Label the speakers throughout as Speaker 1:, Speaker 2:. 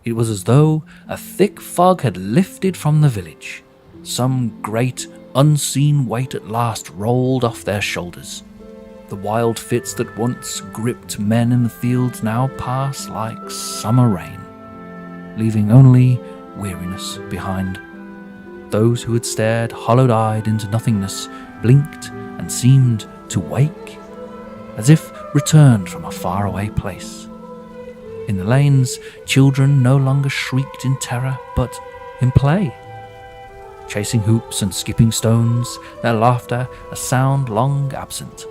Speaker 1: It was as though a thick fog had lifted from the village. Some great, unseen weight at last rolled off their shoulders. The wild fits that once gripped men in the fields now pass like summer rain, leaving only weariness behind. Those who had stared hollow-eyed into nothingness blinked and seemed to wake, as if returned from a faraway place. In the lanes, children no longer shrieked in terror, but in play. Chasing hoops and skipping stones, their laughter a sound long absent,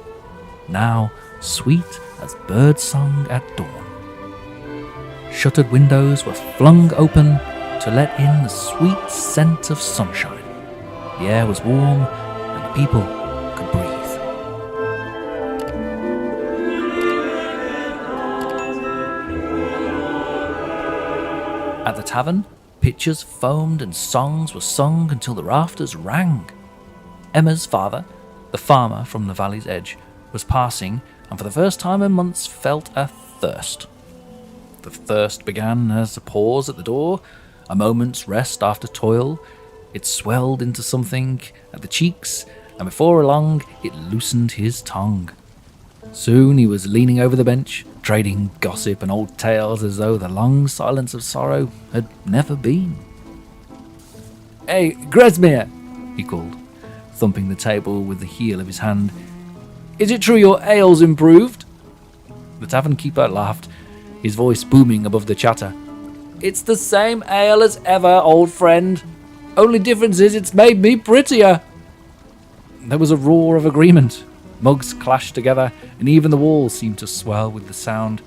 Speaker 1: now sweet as bird-song at dawn. Shuttered windows were flung open to let in the sweet scent of sunshine. The air was warm and the people could breathe. At the tavern, pitchers foamed and songs were sung until the rafters rang. Emma's father, the farmer from the valley's edge, was passing and for the first time in months felt a thirst. The thirst began as a pause at the door, a moment's rest after toil. It swelled into something at the cheeks, and before long it loosened his tongue. Soon he was leaning over the bench, trading gossip and old tales as though the long silence of sorrow had never been. "Hey, Gresmere," he called, thumping the table with the heel of his hand. "Is it true your ale's improved?" The tavern keeper laughed, his voice booming above the chatter. "It's the same ale as ever, old friend. Only difference is it's made me prettier." There was a roar of agreement. Mugs clashed together, and even the walls seemed to swell with the sound,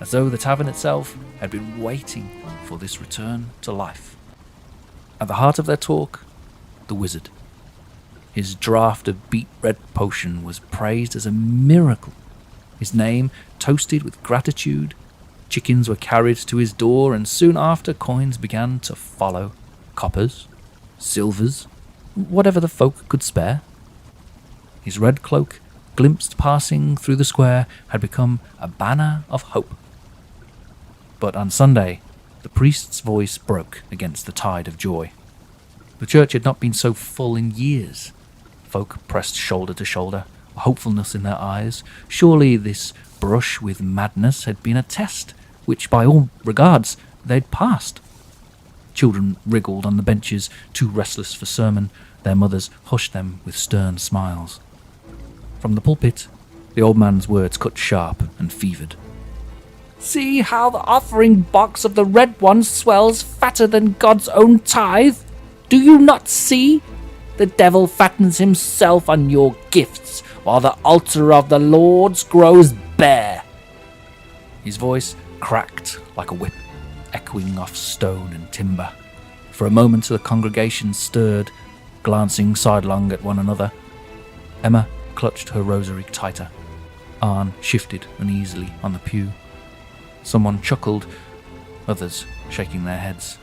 Speaker 1: as though the tavern itself had been waiting for this return to life. At the heart of their talk, the wizard. His draught of beet-red potion was praised as a miracle. His name toasted with gratitude. Chickens were carried to his door, and soon after coins began to follow. Coppers, silvers, whatever the folk could spare. His red cloak, glimpsed passing through the square, had become a banner of hope. But on Sunday, the priest's voice broke against the tide of joy. The church had not been so full in years. Folk pressed shoulder to shoulder, hopefulness in their eyes. Surely this brush with madness had been a test, which by all regards they'd passed. Children wriggled on the benches, too restless for sermon. Their mothers hushed them with stern smiles. From the pulpit, the old man's words cut sharp and fevered. "See how the offering box of the Red One swells fatter than God's own tithe? Do you not see? The devil fattens himself on your gifts, while the altar of the Lord's grows bare." His voice cracked like a whip, echoing off stone and timber. For a moment the congregation stirred, glancing sidelong at one another. Emma clutched her rosary tighter. Arne shifted uneasily on the pew. Someone chuckled, others shaking their heads.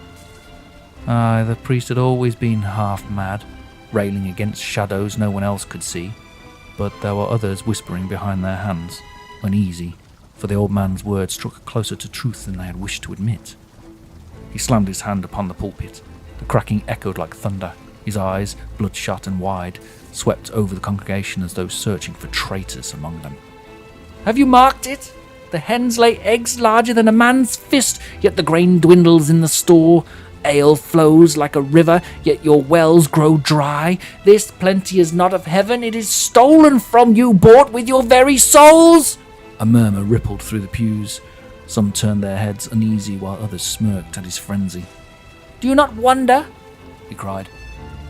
Speaker 1: Aye, the priest had always been half mad, railing against shadows no one else could see, but there were others whispering behind their hands, uneasy, for the old man's words struck closer to truth than they had wished to admit. He slammed his hand upon the pulpit. The cracking echoed like thunder. His eyes, bloodshot and wide, swept over the congregation as though searching for traitors among them. "Have you marked it? The hens lay eggs larger than a man's fist, yet the grain dwindles in the store. Ale flows like a river, yet your wells grow dry. This plenty is not of heaven, it is stolen from you, bought with your very souls." A murmur rippled through the pews. Some turned their heads uneasy while others smirked at his frenzy. "Do you not wonder," he cried,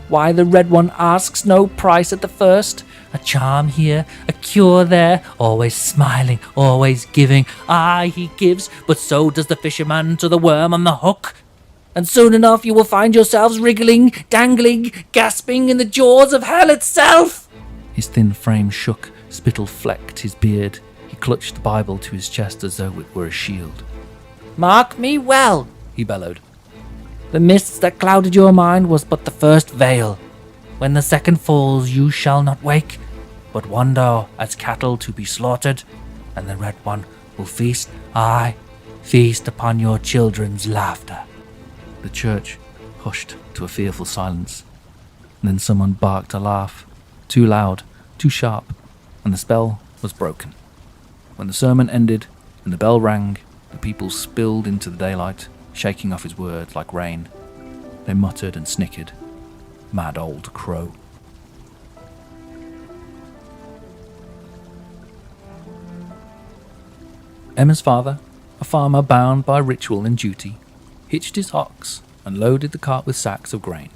Speaker 1: "why the Red One asks no price at the first? A charm here, a cure there, always smiling, always giving. Aye, he gives, but so does the fisherman to the worm on the hook. And soon enough you will find yourselves wriggling, dangling, gasping in the jaws of hell itself." His thin frame shook, spittle flecked his beard. He clutched the Bible to his chest as though it were a shield. "Mark me well," he bellowed. "The mist that clouded your mind was but the first veil. When the second falls, you shall not wake, but wander as cattle to be slaughtered, and the Red One will feast, aye, feast upon your children's laughter." The church hushed to a fearful silence. And then someone barked a laugh, too loud, too sharp, and the spell was broken. When the sermon ended and the bell rang, the people spilled into the daylight, shaking off his words like rain. They muttered and snickered. Mad old crow. Emma's father, a farmer bound by ritual and duty, hitched his ox and loaded the cart with sacks of grain.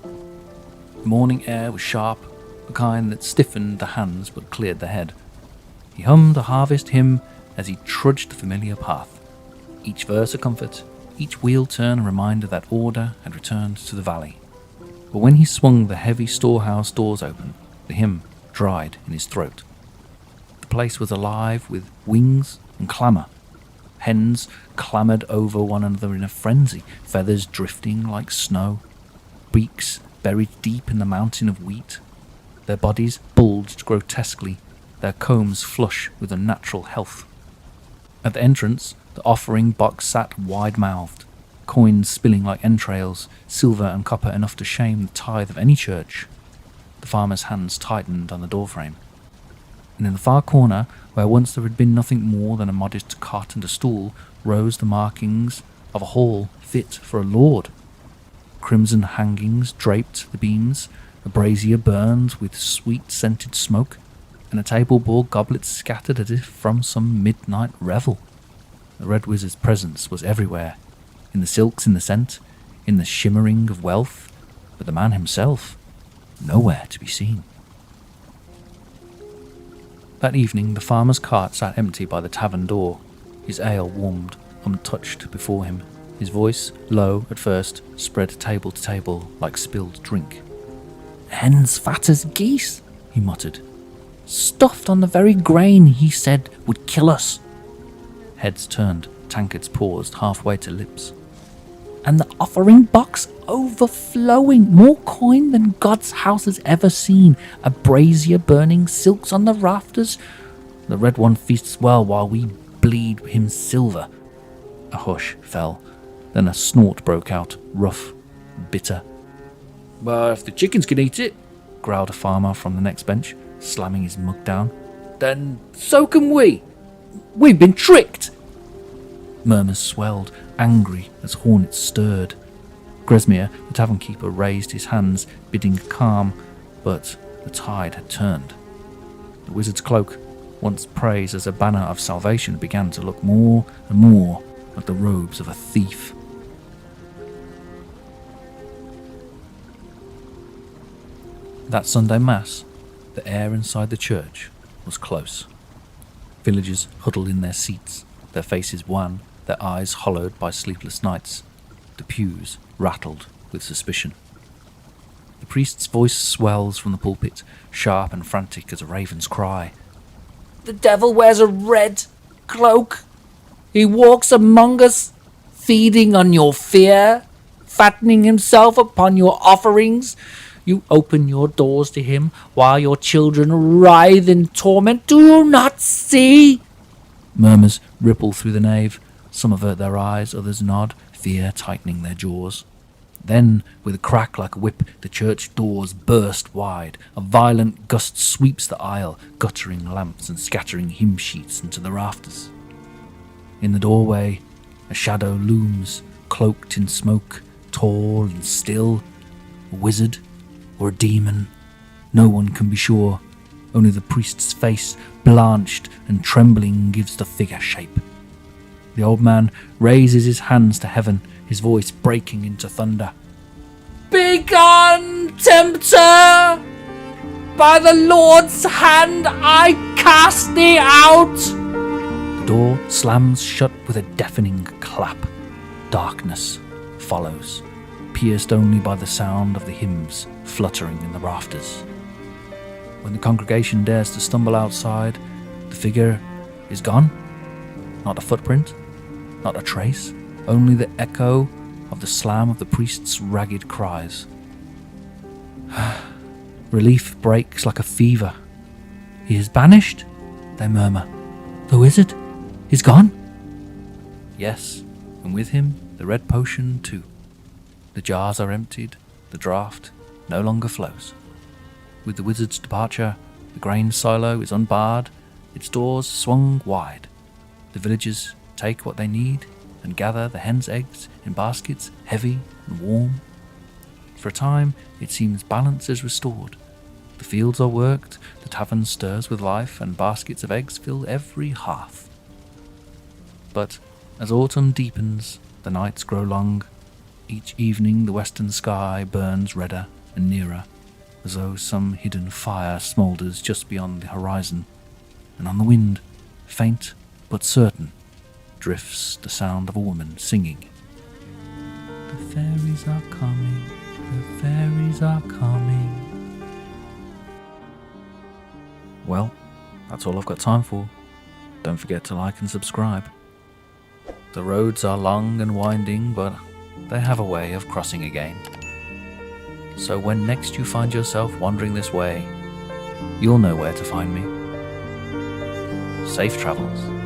Speaker 1: The morning air was sharp, the kind that stiffened the hands but cleared the head. He hummed a harvest hymn as he trudged the familiar path, each verse a comfort, each wheel turn a reminder that order had returned to the valley. But when he swung the heavy storehouse doors open, the hymn dried in his throat. The place was alive with wings and clamour. Hens clamoured over one another in a frenzy, feathers drifting like snow, beaks buried deep in the mountain of wheat. Their bodies bulged grotesquely, their combs flush with unnatural health. At the entrance, the offering box sat wide-mouthed, coins spilling like entrails, silver and copper enough to shame the tithe of any church. The farmer's hands tightened on the doorframe. And in the far corner, where once there had been nothing more than a modest cot and a stool, rose the markings of a hall fit for a lord. Crimson hangings draped the beams, a brazier burned with sweet-scented smoke, and a table bore goblets scattered as if from some midnight revel. The Red Wizard's presence was everywhere, in the silks in the scent, in the shimmering of wealth, but the man himself, nowhere to be seen. That evening the farmer's cart sat empty by the tavern door. His ale warmed, untouched before him. His voice, low at first, spread table to table like spilled drink. "Hens fat as geese," he muttered. "Stuffed on the very grain he said would kill us." Heads turned, tankards paused halfway to lips. "And the offering box overflowing, more coin than God's house has ever seen, a brazier burning, silks on the rafters. The Red One feasts well while we bleed him silver." A hush fell, then a snort broke out, rough, bitter. "Well, if the chickens can eat it," growled a farmer from the next bench, slamming his mug down, "then so can we. We've been tricked." Murmurs swelled, angry as hornets stirred. Gresmere, the tavern keeper, raised his hands, bidding calm, but the tide had turned. The wizard's cloak, once praised as a banner of salvation, began to look more and more like the robes of a thief. That Sunday Mass, the air inside the church was close. Villagers huddled in their seats, their faces wan, their eyes hollowed by sleepless nights. The pews rattled with suspicion. The priest's voice swells from the pulpit, sharp and frantic as a raven's cry. "The devil wears a red cloak. He walks among us, feeding on your fear, fattening himself upon your offerings. You open your doors to him while your children writhe in torment. Do you not see?" Murmurs ripple through the nave. Some avert their eyes, others nod, fear tightening their jaws. Then, with a crack like a whip, the church doors burst wide. A violent gust sweeps the aisle, guttering lamps and scattering hymn sheets into the rafters. In the doorway, a shadow looms, cloaked in smoke, tall and still. A wizard or a demon? No one can be sure. Only the priest's face, blanched and trembling, gives the figure shape. The old man raises his hands to heaven, his voice breaking into thunder. "Begone, tempter! By the Lord's hand I cast thee out!" The door slams shut with a deafening clap. Darkness follows, pierced only by the sound of the hymns fluttering in the rafters. When the congregation dares to stumble outside, the figure is gone. Not a footprint, not a trace, only the echo of the slam of the priest's ragged cries. Relief breaks like a fever. "He is banished," they murmur. "The wizard is gone?" Yes, and with him the red potion too. The jars are emptied, the draught no longer flows. With the wizard's departure, the grain silo is unbarred, its doors swung wide. The villagers take what they need and gather the hen's eggs in baskets heavy and warm. For a time, it seems balance is restored. The fields are worked, the tavern stirs with life, and baskets of eggs fill every hearth. But as autumn deepens, the nights grow long. Each evening the western sky burns redder and nearer, as though some hidden fire smoulders just beyond the horizon, and on the wind, faint but certain, drifts the sound of a woman singing. The fairies are coming, the fairies are coming. Well, that's all I've got time for. Don't forget to like and subscribe. The roads are long and winding, but they have a way of crossing again. So when next you find yourself wandering this way, you'll know where to find me. Safe travels.